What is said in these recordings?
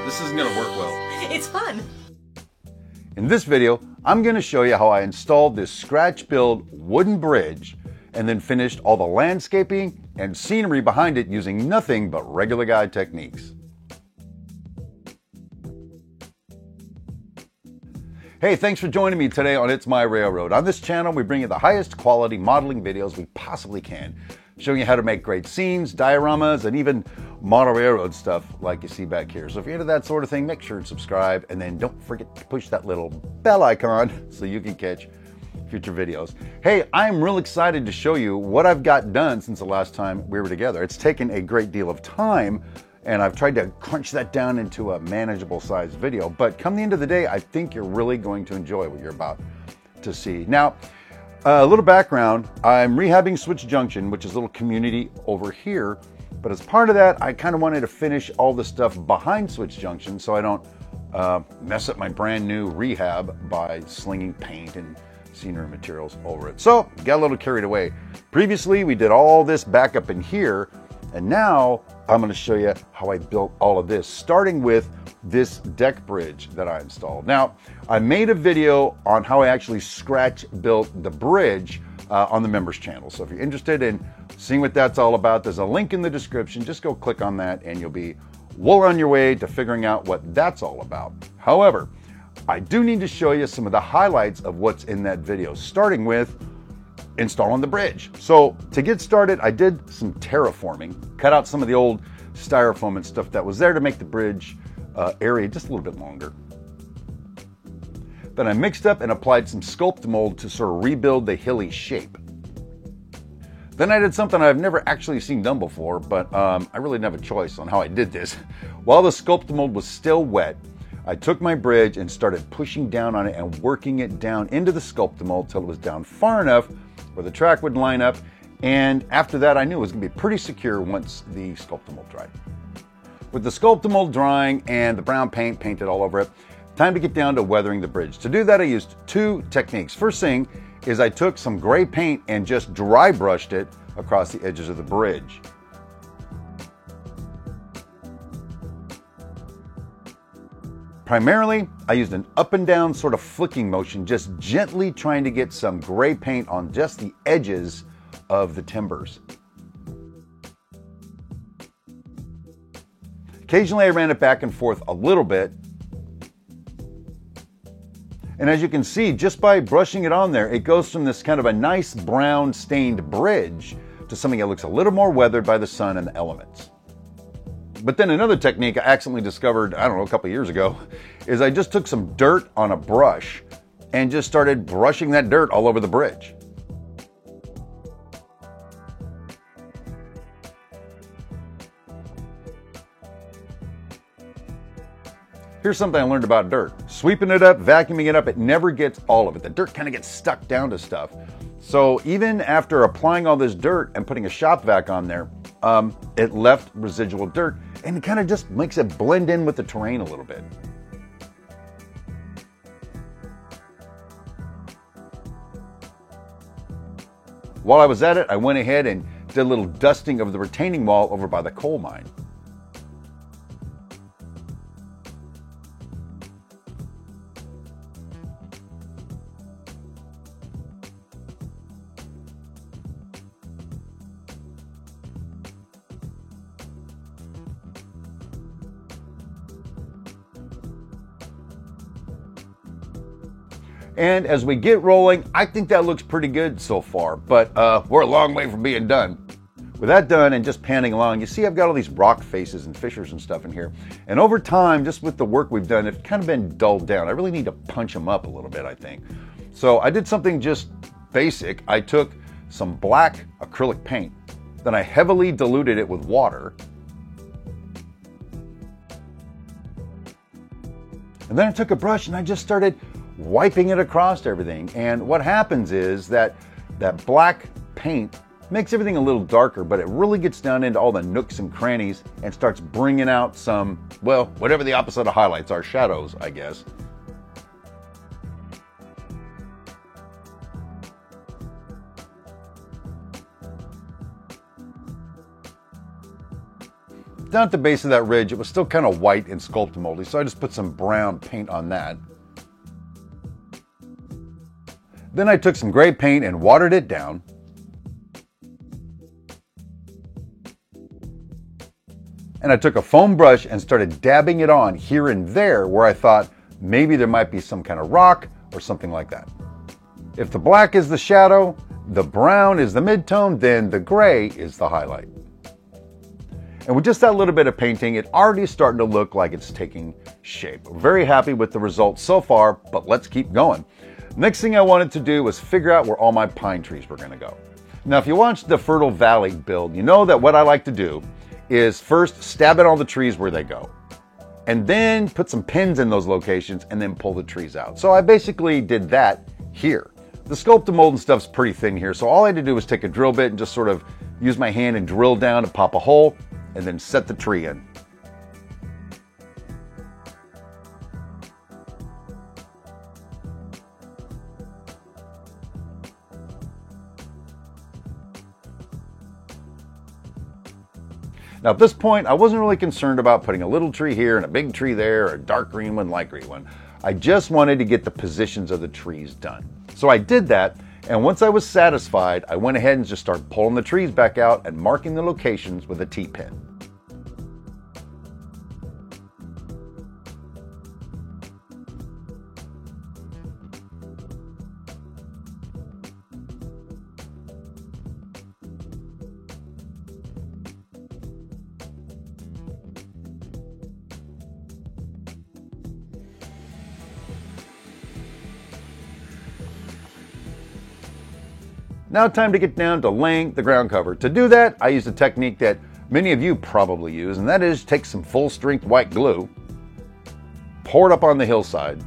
This isn't gonna work well. It's fun. In this video, I'm going to show you how I installed this scratch-built wooden bridge and then finished all the landscaping and scenery behind it using nothing but regular guy techniques. Hey, thanks for joining me today on It's My Railroad. On this channel, we bring you the highest quality modeling videos we possibly can, showing you how to make great scenes, dioramas, and even model railroad stuff like you see back here. So if you're into that sort of thing, make sure to subscribe, and then don't forget to push that little bell icon so you can catch future videos. Hey, I'm real excited to show you what I've got done since the last time we were together. It's taken a great deal of time, and I've tried to crunch that down into a manageable sized video. But come the end of the day, I think you're really going to enjoy what you're about to see. Now, a little background, I'm rehabbing Switch Junction, which is a little community over here. But as part of that, I kind of wanted to finish all the stuff behind Switch Junction so I don't mess up my brand new rehab by slinging paint and scenery materials over it. So, got a little carried away. Previously, we did all this back up in here, and now I'm going to show you how I built all of this, starting with this deck bridge that I installed. Now, I made a video on how I actually scratch built the bridge on the members channel. So if you're interested in seeing what that's all about, there's a link in the description. Just go click on that and you'll be well on your way to figuring out what that's all about. However, I do need to show you some of the highlights of what's in that video, starting with installing the bridge. So to get started, I did some terraforming, cut out some of the old styrofoam and stuff that was there to make the bridge area just a little bit longer. Then I mixed up and applied some sculpt mold to sort of rebuild the hilly shape. Then I did something I've never actually seen done before, but I really didn't have a choice on how I did this. While the sculpt mold was still wet, I took my bridge and started pushing down on it and working it down into the sculpt mold till it was down far enough where the track would line up. And after that, I knew it was going to be pretty secure once the sculpt mold dried. With the sculpt mold drying and the brown paint painted all over it, time to get down to weathering the bridge. To do that, I used two techniques. First thing is I took some gray paint and just dry brushed it across the edges of the bridge. Primarily, I used an up and down sort of flicking motion, just gently trying to get some gray paint on just the edges of the timbers. Occasionally I ran it back and forth a little bit. And as you can see, just by brushing it on there, it goes from this kind of a nice brown stained bridge to something that looks a little more weathered by the sun and the elements. But then another technique I accidentally discovered, I don't know, a couple years ago, is I just took some dirt on a brush and just started brushing that dirt all over the bridge. Here's something I learned about dirt. Sweeping it up, vacuuming it up, it never gets all of it. The dirt kind of gets stuck down to stuff. So even after applying all this dirt and putting a shop vac on there, it left residual dirt, and it kind of just makes it blend in with the terrain a little bit. While I was at it, I went ahead and did a little dusting of the retaining wall over by the coal mine. And as we get rolling, I think that looks pretty good so far, but we're a long way from being done. With that done and just panning along, you see I've got all these rock faces and fissures and stuff in here. And over time, just with the work we've done, it's kind of been dulled down. I really need to punch them up a little bit, I think. So I did something just basic. I took some black acrylic paint, then I heavily diluted it with water. And then I took a brush and I just started wiping it across everything. And what happens is that black paint makes everything a little darker, but it really gets down into all the nooks and crannies and starts bringing out some, well, whatever the opposite of highlights are, shadows, I guess. Down at the base of that ridge, it was still kind of white and sculpt moldy, so I just put some brown paint on that. Then I took some gray paint and watered it down. And I took a foam brush and started dabbing it on here and there where I thought maybe there might be some kind of rock or something like that. If the black is the shadow, the brown is the midtone, then the gray is the highlight. And with just that little bit of painting, it already is starting to look like it's taking shape. We're very happy with the results so far, but let's keep going. Next thing I wanted to do was figure out where all my pine trees were going to go. Now, if you watched the Fertile Valley build, you know that what I like to do is first stab at all the trees where they go, and then put some pins in those locations and then pull the trees out. So I basically did that here. The sculpted mold and stuff's pretty thin here, so all I had to do was take a drill bit and just sort of use my hand and drill down to pop a hole and then set the tree in. Now at this point, I wasn't really concerned about putting a little tree here and a big tree there, or a dark green one, light green one. I just wanted to get the positions of the trees done. So I did that, and once I was satisfied, I went ahead and just started pulling the trees back out and marking the locations with a T-pin. Now time to get down to laying the ground cover. To do that, I used a technique that many of you probably use, and that is take some full strength white glue, pour it up on the hillside,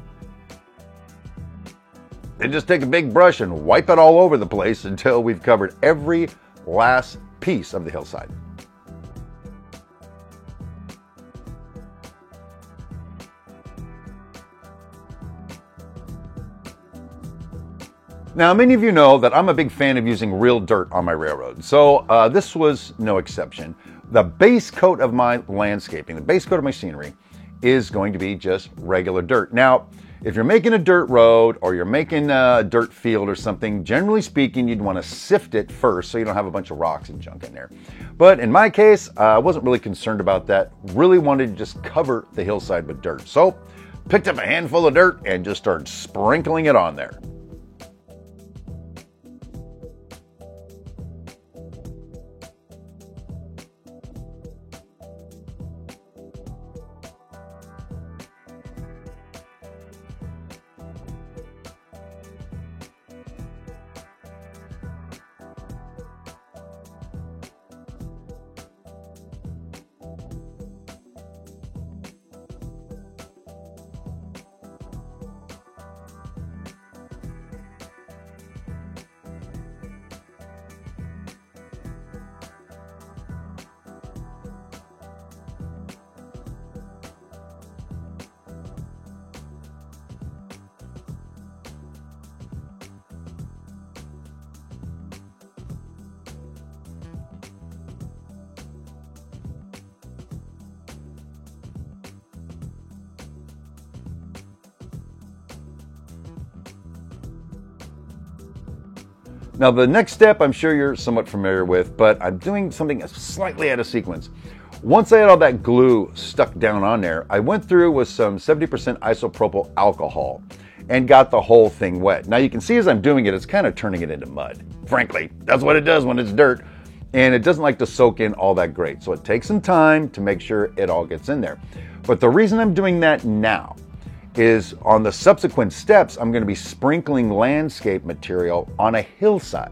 then just take a big brush and wipe it all over the place until we've covered every last piece of the hillside. Now, many of you know that I'm a big fan of using real dirt on my railroad, so this was no exception. The base coat of my landscaping, the base coat of my scenery, is going to be just regular dirt. Now, if you're making a dirt road or you're making a dirt field or something, generally speaking, you'd want to sift it first so you don't have a bunch of rocks and junk in there. But in my case, I wasn't really concerned about that. Really wanted to just cover the hillside with dirt. So, picked up a handful of dirt and just started sprinkling it on there. Now the next step I'm sure you're somewhat familiar with, but I'm doing something slightly out of sequence. Once I had all that glue stuck down on there, I went through with some 70% isopropyl alcohol and got the whole thing wet. Now you can see as I'm doing it, it's kind of turning it into mud. Frankly, that's what it does when it's dirt, and it doesn't like to soak in all that great. So it takes some time to make sure it all gets in there. But the reason I'm doing that now is on the subsequent steps, I'm going to be sprinkling landscape material on a hillside.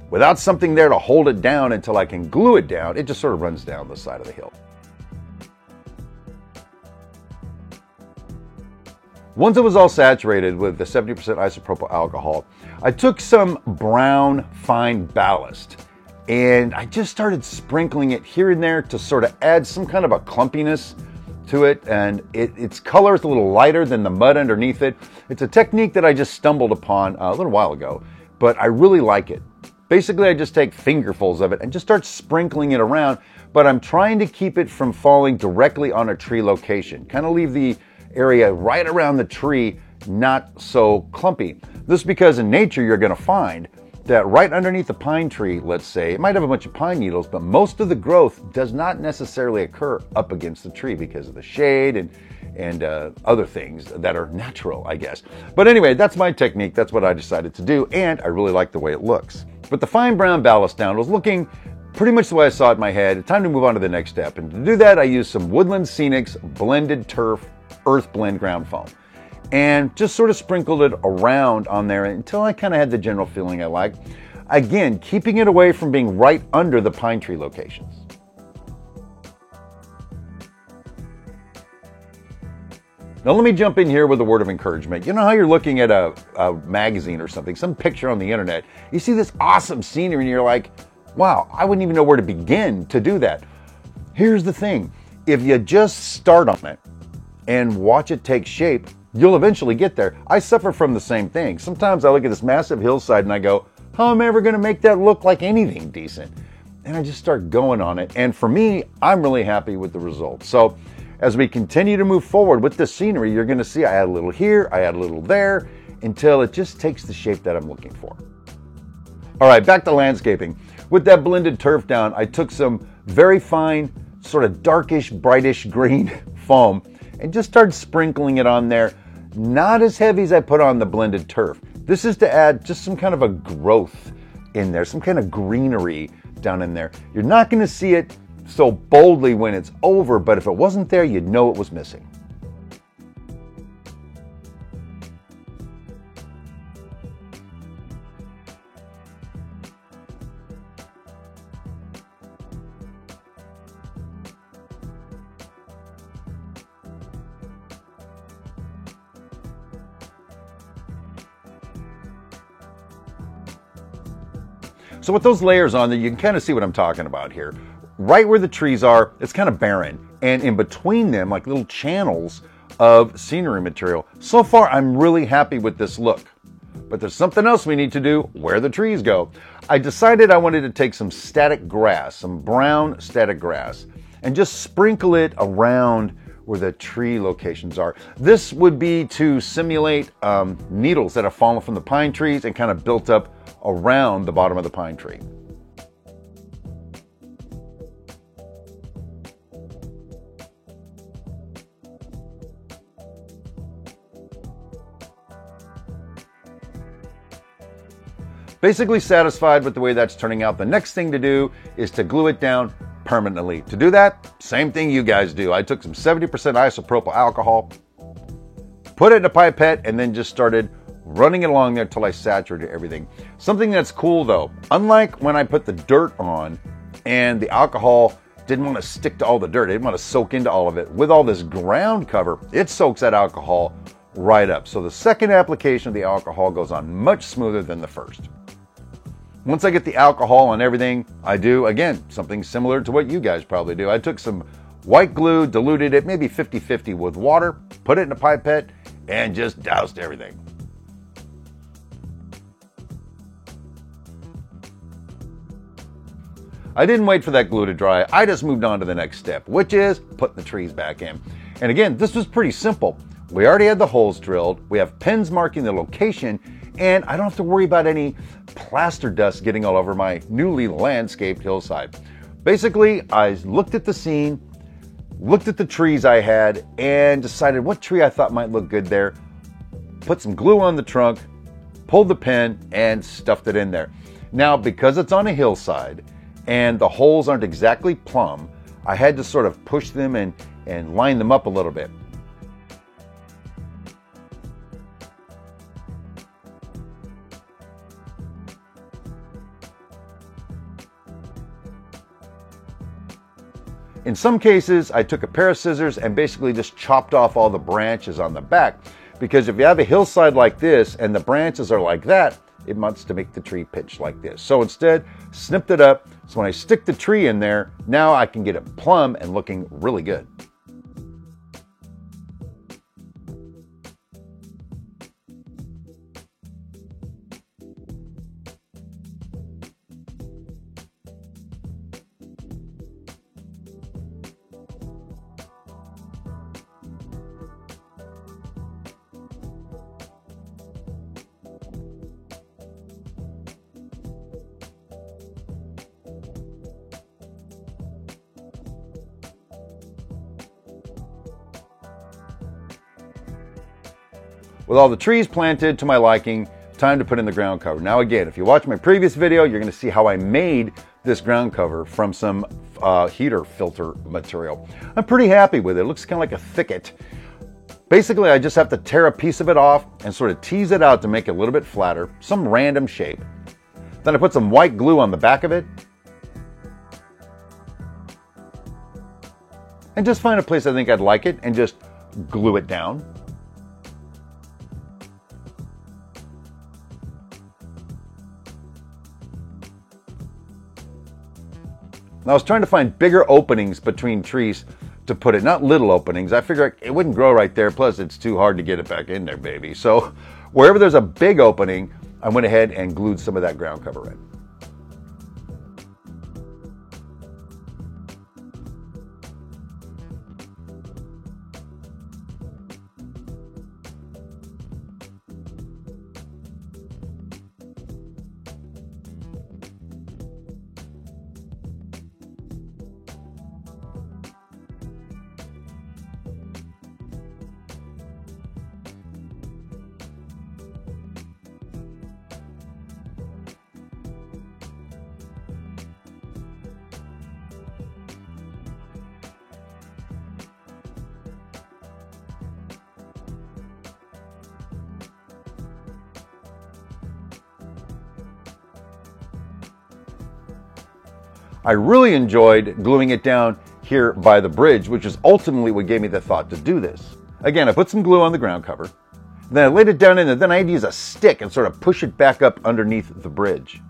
Without something there to hold it down until I can glue it down, it just sort of runs down the side of the hill. Once it was all saturated with the 70% isopropyl alcohol, I took some brown fine ballast and I just started sprinkling it here and there to sort of add some kind of a clumpiness to it, and its color is a little lighter than the mud underneath it. It's a technique that I just stumbled upon a little while ago, but I really like it. Basically, I just take fingerfuls of it and just start sprinkling it around, but I'm trying to keep it from falling directly on a tree location. Kind of leave the area right around the tree not so clumpy. This is because in nature you're going to find that right underneath the pine tree, let's say, it might have a bunch of pine needles, but most of the growth does not necessarily occur up against the tree because of the shade and other things that are natural, I guess. But anyway, that's my technique. That's what I decided to do, and I really like the way it looks. But the fine brown ballast down was looking pretty much the way I saw it in my head. Time to move on to the next step. And to do that, I used some Woodland Scenics Blended Turf Earth Blend Ground Foam, and just sort of sprinkled it around on there until I kind of had the general feeling I liked. Again, keeping it away from being right under the pine tree locations. Now let me jump in here with a word of encouragement. You know how you're looking at a magazine or something, some picture on the internet, you see this awesome scenery and you're like, wow, I wouldn't even know where to begin to do that. Here's the thing, if you just start on it and watch it take shape, you'll eventually get there. I suffer from the same thing. Sometimes I look at this massive hillside and I go, how am I ever going to make that look like anything decent? And I just start going on it. And for me, I'm really happy with the results. So as we continue to move forward with the scenery, you're going to see I add a little here, I add a little there, until it just takes the shape that I'm looking for. All right, back to landscaping. With that blended turf down, I took some very fine, sort of darkish, brightish green foam and just started sprinkling it on there. Not as heavy as I put on the blended turf. This is to add just some kind of a growth in there, some kind of greenery down in there. You're not going to see it so boldly when it's over, but if it wasn't there, you'd know it was missing. So with those layers on there, you can kind of see what I'm talking about here. Right where the trees are, it's kind of barren. And in between them, like little channels of scenery material. So far, I'm really happy with this look. But there's something else we need to do where the trees go. I decided I wanted to take some static grass, some brown static grass, and just sprinkle it around where the tree locations are. This would be to simulate needles that have fallen from the pine trees and kind of built up around the bottom of the pine tree. Basically satisfied with the way that's turning out, the next thing to do is to glue it down permanently. To do that, same thing you guys do. I took some 70% isopropyl alcohol, put it in a pipette, and then just started running it along there till I saturated everything. Something that's cool though, unlike when I put the dirt on and the alcohol didn't want to stick to all the dirt, it didn't want to soak into all of it, with all this ground cover, it soaks that alcohol right up. So the second application of the alcohol goes on much smoother than the first. Once I get the alcohol on everything, I do, again, something similar to what you guys probably do. I took some white glue, diluted it, maybe 50-50 with water, put it in a pipette, and just doused everything. I didn't wait for that glue to dry. I just moved on to the next step, which is putting the trees back in. And again, this was pretty simple. We already had the holes drilled. We have pins marking the location, and I don't have to worry about any plaster dust getting all over my newly landscaped hillside. Basically, I looked at the scene, looked at the trees I had, and decided what tree I thought might look good there, put some glue on the trunk, pulled the pin, and stuffed it in there. Now, because it's on a hillside, and the holes aren't exactly plumb, I had to sort of push them and line them up a little bit. In some cases, I took a pair of scissors and basically just chopped off all the branches on the back, because if you have a hillside like this and the branches are like that, it wants to make the tree pitch like this. So instead, snipped it up, so when I stick the tree in there, now I can get it plumb and looking really good. With all the trees planted to my liking, time to put in the ground cover. Now again, if you watch my previous video, you're going to see how I made this ground cover from some heater filter material. I'm pretty happy with it. It looks kind of like a thicket. Basically, I just have to tear a piece of it off and sort of tease it out to make it a little bit flatter, some random shape. Then I put some white glue on the back of it. And just find a place I think I'd like it and just glue it down. Now, I was trying to find bigger openings between trees to put it, not little openings. I figured it wouldn't grow right there, plus it's too hard to get it back in there, baby. So wherever there's a big opening, I went ahead and glued some of that ground cover in. I really enjoyed gluing it down here by the bridge, which is ultimately what gave me the thought to do this. Again, I put some glue on the ground cover, then I laid it down in there, then I had to use a stick and sort of push it back up underneath the bridge.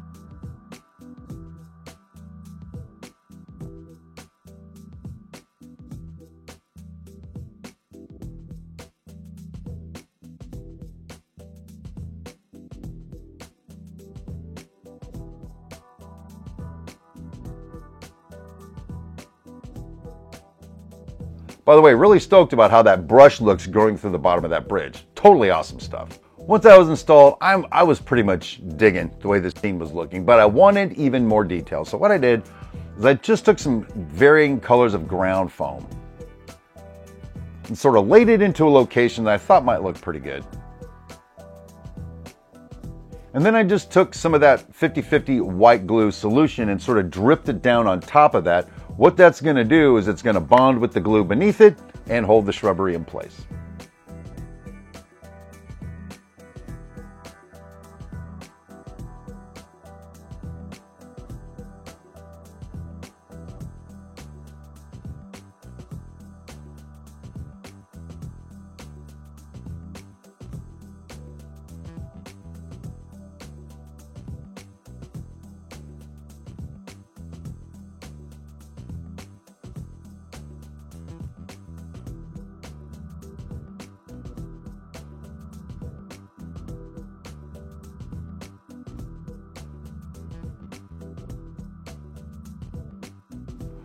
By the way, really stoked about how that brush looks going through the bottom of that bridge. Totally awesome stuff. Once that was installed, I was pretty much digging the way this scene was looking, but I wanted even more detail. So what I did is I just took some varying colors of ground foam and sort of laid it into a location that I thought might look pretty good. And then I just took some of that 50-50 white glue solution and sort of dripped it down on top of that. What that's going to do is it's going to bond with the glue beneath it and hold the shrubbery in place.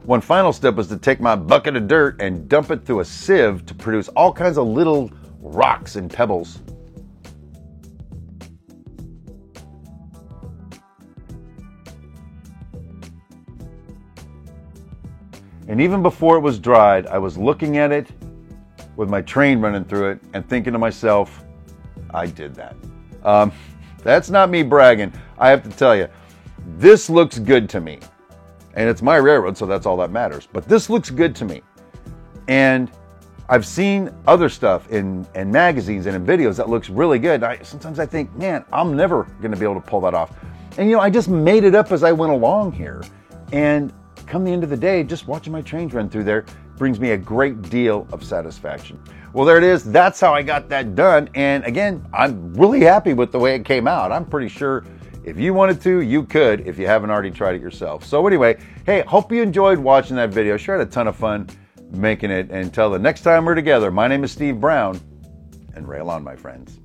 One final step was to take my bucket of dirt and dump it through a sieve to produce all kinds of little rocks and pebbles. And even before it was dried, I was looking at it with my train running through it and thinking to myself, I did that. That's not me bragging. I have to tell you, this looks good to me. And it's my railroad, so that's all that matters. But this looks good to me. And I've seen other stuff in magazines and in videos that looks really good. Sometimes I think, man, I'm never going to be able to pull that off. And, you know, I just made it up as I went along here. And come the end of the day, just watching my trains run through there brings me a great deal of satisfaction. Well, there it is. That's how I got that done. And again, I'm really happy with the way it came out. I'm pretty sure if you wanted to, you could if you haven't already tried it yourself. So anyway, hey, hope you enjoyed watching that video. Sure had a ton of fun making it. And until the next time we're together, my name is Steve Brown, and rail on, my friends.